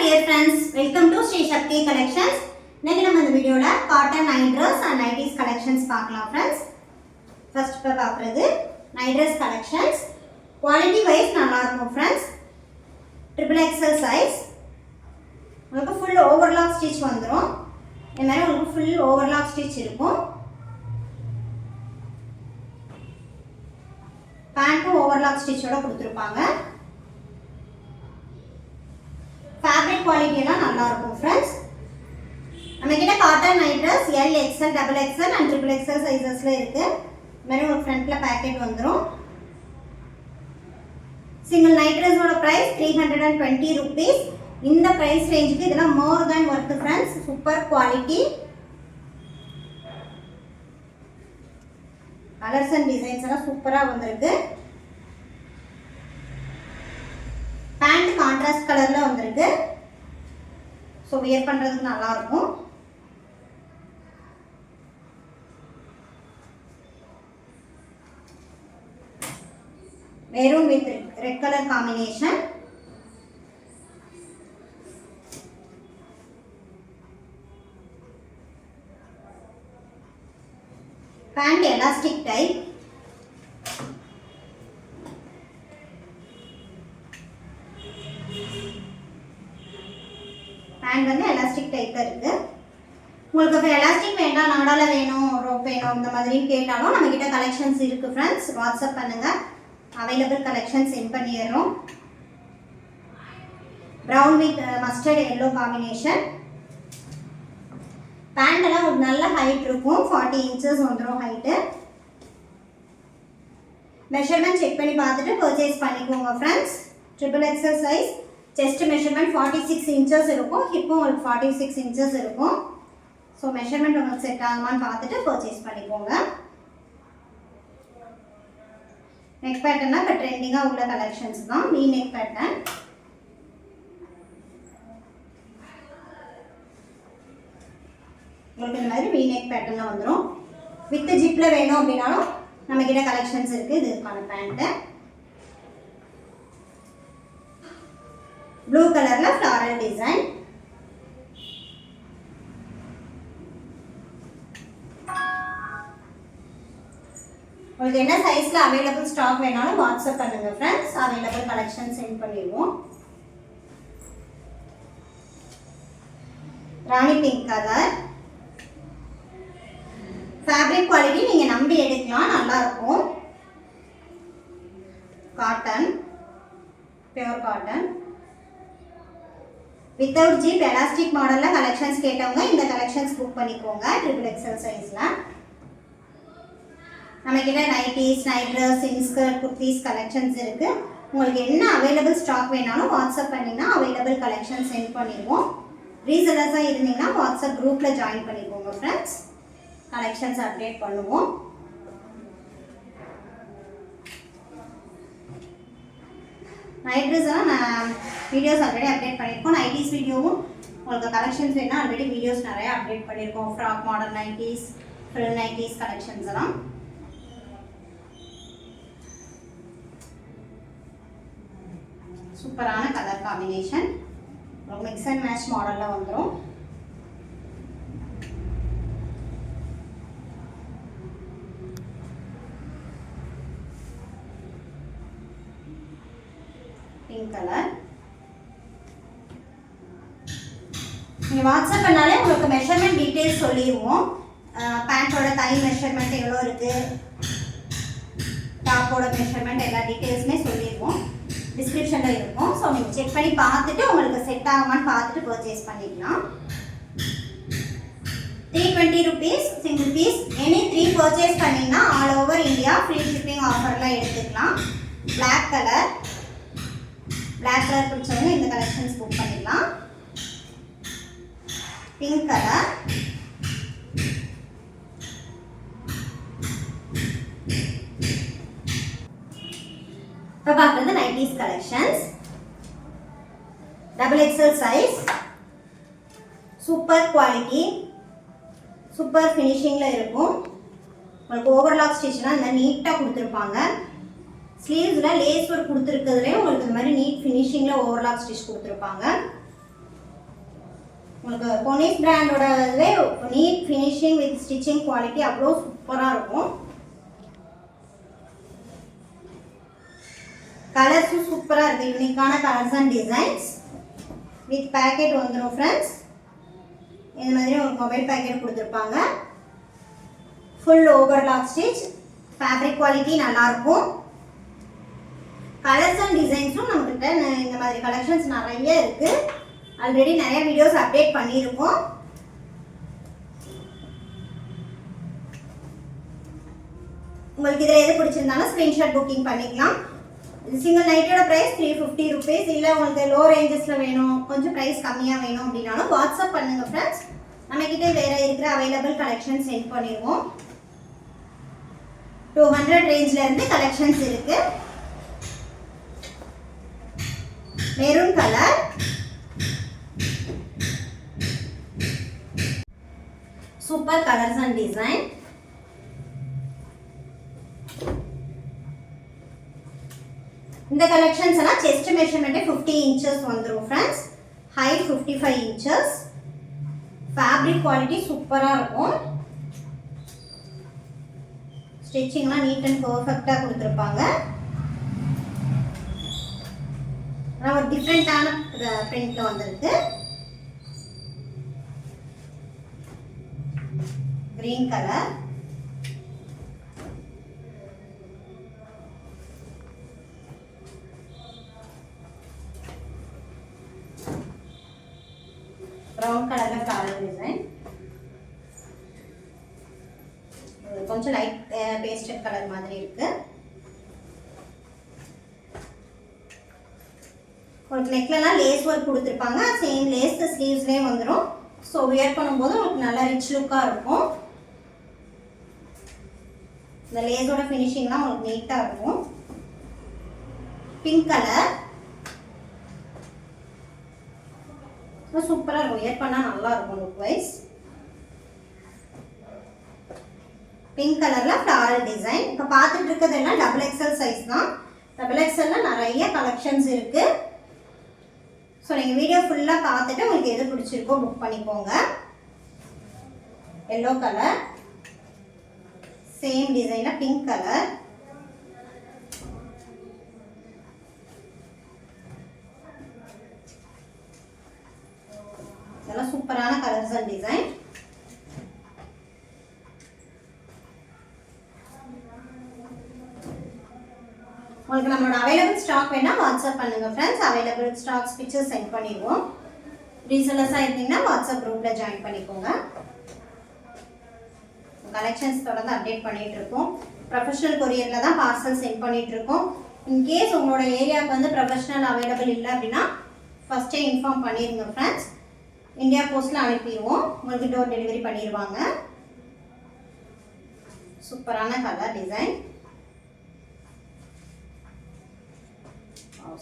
dear friends, welcome to Sri Shakti Collections. இன்னைக்கு நம்ம இந்த வீடியோல cotton night dress and nighties collections பார்க்கலாம் friends. First இப்ப பார்க்கிறது night dress collections. Quality wise நல்லா இருக்கும் friends. Triple XL size. உங்களுக்கு full overlock stitch வந்துரும். இந்த மாதிரி உங்களுக்கு full overlock stitch இருக்கும். Pant overlock stitch ஓட கொடுத்திருப்பாங்க. Fabric quality எல்லாம் நல்லா இருக்கும் friends. நம்ம கிட்ட cotton night dress L, XL, XXL and XXL sizesல இருக்கு. மேலே ஒரு ஃப்ரண்ட்ல பாக்கெட் வந்துரும். Single night dress ஓட price 320 rupees. இந்த price range-க்கு இதெல்லாம் more than worth friends. Super quality. Colors and designs எல்லாம் சூப்பரா வந்திருக்கு. Pant contrast கலர்ல வந்திருக்கு. சோ வியர் பண்றதுக்கு நல்லா இருக்கும். Maroon with red color combination. Pant elastic type. Pant வந்து elastic type இருக்கு. உங்களுக்கு elastic வேண்டாம், நாடால வேணும், rope வேணும் இந்த மாதிரி கேட்டாலும் நம்ம கிட்ட கலெக்ஷன்ஸ் இருக்கு friends. வாட்ஸ்அப் பண்ணுங்க. அவைலபிள் கலெக்ஷன்ஸ் சென்ட் பண்ணிடுறோம். brown with mustard yellow combination. Pant எல்லாம் ஒரு நல்ல ஹைட் இருக்கும். 40 inches வந்துரும் ஹைட். மெஷர்மென்ட் செக் பண்ணி பார்த்துட்டு பர்ச்சேஸ் பண்ணிக்கோங்க friends. XXL size. Chest measurement 46 inches இருக்கும். hip 46 inches இருக்கும். So measurement உங்களுக்கு செட் ஆகுமான்னு பார்த்துட்டு பர்ச்சேஸ் பண்ணிக்கோங்க. நெக் பேட்டர்னா இப்ப ட்ரெண்டிங்கா உள்ள கலெக்ஷன்ஸ் தான். V neck pattern. உங்களுக்கு இந்த மாதிரி V நெக் பேட்டர்ன்ல வந்துரும். வித் ஜிப்ல வேணும் அப்படினாலும் நம்ம கிட்ட கலெக்ஷன்ஸ் இருக்கு. இதுக்கான பேண்ட். ப்ளூ கலர்ல floral டிசைன். உங்களுக்கு என்ன சைஸ்ல அவேலபிள் ஸ்டாக் வேணாலும் வாட்ஸ்அப் பண்ணுங்க फ्रेंड्स. அவேலபிள் கலெக்ஷன் சென்ட் பண்ணிடுவோம். ராணி பிங்க் கலர். ஃபேப்ரிக் குவாலிட்டி நீங்க நம்பி எடுக்கலாம், நல்லா இருக்கும். Cotton, pure cotton. Without zip elastic மாடல்ல கலெக்ஷன்ஸ் கேட்டவங்க இந்த கலெக்ஷன்ஸ் புக் பண்ணிக்கோங்க. XXL சைஸ்ல. நம்ம கிட்ட nighties, night dress, inskirt, kurtis collections இருக்கு. உங்களுக்கு என்ன அவேலபிள் ஸ்டாக் வேணாலும் வாட்ஸ்அப் பண்ணீங்கன்னா அவேலபிள் கலெக்ஷன் சென்ட் பண்ணிடுவோம். ரீசெல்லர்ஸா இருந்தீங்கன்னா வாட்ஸ்அப் குரூப்ல ஜாயின் பண்ணிக்கோங்க ஃப்ரெண்ட்ஸ். கலெக்ஷன்ஸ் அப்டேட் பண்ணுவோம். நைட் ட்ரெஸ் நான் வீடியோஸ் ஆல்ரெடி அப்டேட் பண்ணியிருக்கோம். நைட்டிஸ் வீடியோவும் உங்களுக்கு கலெக்ஷன்ஸ் வேணா ஆல்ரெடி வீடியோஸ் நிறைய அப்டேட் பண்ணியிருக்கோம். Frock model nighties, frill nighties collections எல்லாம். சூப்பரான colour combination. Mix and match மாடல்ல வந்துரும். Pink colour. நீங்க வாட்ஸ்அப் பண்ணாலே உங்களுக்கு மெஷர்மென்ட் டீடைல்ஸ் சொல்லிடுவோம். பேண்டோட தை மெஷர்மென்ட் எவ்வளோ இருக்கு, டாப்போட மெஷர்மென்ட் எல்லா டீடைல்ஸுமே சொல்லிடுவோம். டிஸ்கிரிப்ஷன்ல இருக்கும். ஸோ நீங்கள் செக் பண்ணி பார்த்துட்டு உங்களுக்கு செட் ஆகுமான்னு பார்த்துட்டு பர்ச்சேஸ் பண்ணிக்கலாம். 320 rupees single piece. Any 3 purchase பண்ணிங்கன்னா all over India free shipping ஆஃபர்லாம் எடுத்துக்கலாம். Black colour. பிளாக் கலர் பிடிச்சவங்க இந்த கலெக்ஷன்ஸ் புக் பண்ணிக்கலாம். Pink colour. இப்போ பார்க்குறது nighties collections. XXL size. Super quality, super ஃபினிஷிங்கில் இருக்கும். உங்களுக்கு ஓவர்லாக் ஸ்டிச்லாம் இந்த நீட்டாக கொடுத்துருப்பாங்க. ஸ்லீவ்ஸில் லேஸ் ஒர்க் கொடுத்துருக்கிறதுலே உங்களுக்கு இந்த மாதிரி நீட் ஃபினிஷிங்கில் ஓவர்லாக் ஸ்டிச் கொடுத்துருப்பாங்க. உங்களுக்கு பொனிஸ் பிராண்டோடவே neat finishing with stitching quality அவ்வளோ சூப்பராக இருக்கும். கலர்ஸும் சூப்பராக இருக்குது. யூனிக்கான colours and designs with packet வந்துடும் ஃப்ரெண்ட்ஸ். இந்த மாதிரி ஒரு மொபைல் பேக்கெட் கொடுத்துருப்பாங்க. Full overlock stitch. Fabric quality நல்லாயிருக்கும். கலர்ஸ் அண்ட் டிசைன்ஸும் நம்மக்கிட்ட இந்த மாதிரி கலெக்ஷன்ஸ் நிறைய இருக்குது. ஆல்ரெடி நிறைய வீடியோஸ் அப்டேட் பண்ணியிருக்கோம். உங்களுக்கு இதில் எது பிடிச்சிருந்தாலும் ஸ்க்ரீன்ஷாட் புக்கிங் பண்ணிக்கலாம். சிங்கிள் நைட்டோட ப்ரைஸ் 350 rupees. இல்லை உங்களுக்கு லோ ரேஞ்சஸில் வேணும், கொஞ்சம் ப்ரைஸ் கம்மியாக வேணும் அப்படின்னாலும் வாட்ஸ்அப் பண்ணுங்கள் ஃப்ரெண்ட்ஸ். நம்மக்கிட்ட வேறு இருக்கிற அவைலபிள் கலெக்ஷன்ஸ் சென்ட் பண்ணிடுவோம். 200 ரேஞ்சிலேருந்து கலெக்ஷன்ஸ் இருக்குது. Maroon colour, super colours and design. இந்த கலெக்ஷன்ஸ் எல்லாம் செஸ்ட் மெஷர்மெண்ட்டே 50 inches வந்துடும் friends. Height 55 inches. Fabric quality சூப்பராக இருக்கும். ஸ்டிச்சிங்லாம் நீட் அண்ட் பர்ஃபெக்டாக கொடுத்துருப்பாங்க. ஆனால் ஒரு டிஃப்ரெண்ட்டான பிரிண்ட்டில் வந்திருக்கு. கிரீன் கலர், ப்ரௌன் கலரில் ஃப்ளாரல் டிசைன். கொஞ்சம் லைட் பேஸ்டல் கலர் மாதிரி இருக்கு. உங்களுக்கு நெக்லலாம் லேஸ் ஒர்க் கொடுத்துருப்பாங்க. சேம் லேஸ் ஸ்லீவ்ஸ்லேயே வந்துடும். ஸோ வியர் பண்ணும்போது உங்களுக்கு நல்லா ரிச் லுக்காக இருக்கும். இந்த லேஸோட ஃபினிஷிங்லாம் உங்களுக்கு நீட்டாக இருக்கும். பிங்க் கலர் சூப்பராக இருக்கும். வியர் பண்ணால் நல்லா இருக்கும் லுக் வைஸ். பிங்க் கலரில் ஃப்ளாரல் டிசைன். இப்போ பார்த்துட்டு இருக்கிறதெல்லாம் XXL சைஸ் தான். XXL நிறைய கலெக்ஷன்ஸ் இருக்குது. ஸோ நீங்கள் வீடியோ ஃபுல்லாக பார்த்துட்டு உங்களுக்கு எது பிடிச்சிருக்கோ புக் பண்ணிக்கோங்க. எல்லோ கலர், சேம் டிசைனில் பிங்க் கலர். இதெல்லாம் சூப்பரான கலர்ஸ் அண்ட் டிசைன். உங்களுக்கு நம்மளோட அவைலபிள் ஸ்டாக் வேணா வாட்ஸ்அப் பண்ணுங்க friends. Available stocks pictures send பண்ணிடுவோம். ரீசெல்லர்ஸாக இருந்தீங்கன்னா வாட்ஸ்அப் குரூப்பில் ஜாயின் பண்ணிக்கோங்க. கலெக்ஷன்ஸ் தொடர்ந்து அப்டேட் பண்ணிட்டு இருக்கோம். ப்ரொஃபஷனல் கொரியரில் தான் பார்சல் சென்ட் பண்ணிட்டு இருக்கோம். இன்கேஸ் உங்களோட ஏரியாவுக்கு வந்து ப்ரொஃபஷனல் அவைலபிள் இல்லை அப்படின்னா ஃபஸ்ட்டே இன்ஃபார்ம் பண்ணிடுங்க ஃப்ரெண்ட்ஸ். இந்தியா போஸ்ட்டில் அனுப்பிடுவோம். உங்களுக்கு டோர் டெலிவரி பண்ணிடுவாங்க. சூப்பரான கலர் டிசைன்.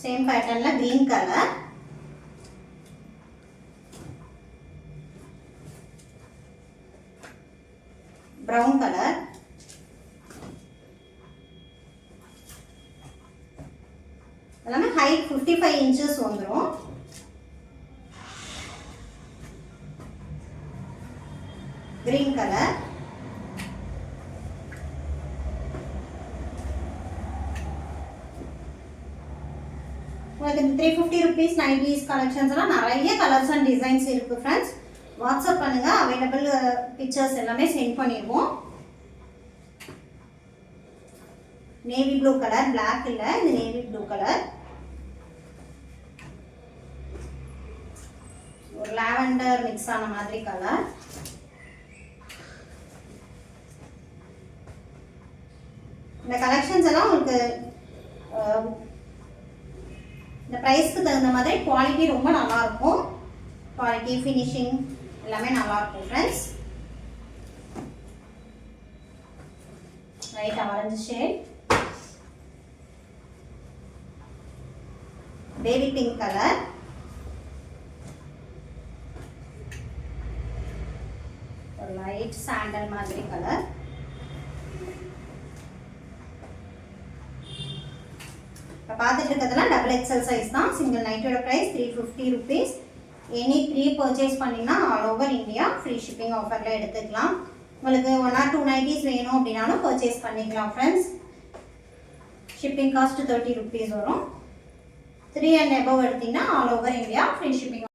சேம் பேட்டர்ன்ல கிரீன் கலர், பிரவுன் கலர், எல்லாமே ஹைட் 55 inches வந்துடும். கிரீன் கலர், உங்களுக்கு 350 rupees 90s கலெக்ஷன்ஸ் எல்லாம் நிறைய கலர்ஸ் அண்ட் டிசைன்ஸ் இருக்கு ஃப்ரெண்ட்ஸ். வாட்ஸ்அப் பண்ணுங்க. அவைலபிள் பிக்சர்ஸ் எல்லாமே சென்ட் பண்ணிடுவோம். நேவி ப்ளூ கலர், பிளாக் இல்லை, இது நேவி ப்ளூ கலர். ஒரு லாவெண்டர் மிக்ஸ் ஆன மாதிரி கலர். இந்த கலெக்ஷன்ஸ் எல்லாம் உங்களுக்கு இந்த ப்ரைஸ்க்கு தகுந்த மாதிரி குவாலிட்டி ரொம்ப நல்லாயிருக்கும். குவாலிட்டி ஃபினிஷிங் எல்லாமே நல்லாயிருக்கும் friends. Light orange shade, baby pink colour, ஒரு லைட் சாண்டல் மாதிரி கலர். இப்போ பார்த்துட்டு இருக்கிறதுலாம் XXL சைஸ் தான். சிங்கிள் நைட்டோட ப்ரைஸ் 350 rupees. எனி 3 பர்ச்சேஸ் பண்ணிங்கன்னா all over India free shipping ஆஃபரில் எடுத்துக்கலாம். உங்களுக்கு 1 or 2 நைட்டிஸ் வேணும் அப்படின்னாலும் பர்ச்சேஸ் பண்ணிக்கலாம் ஃப்ரெண்ட்ஸ். ஷிப்பிங் காஸ்ட் 30 rupees வரும். 3 and above எடுத்தீங்கன்னா all over India free shipping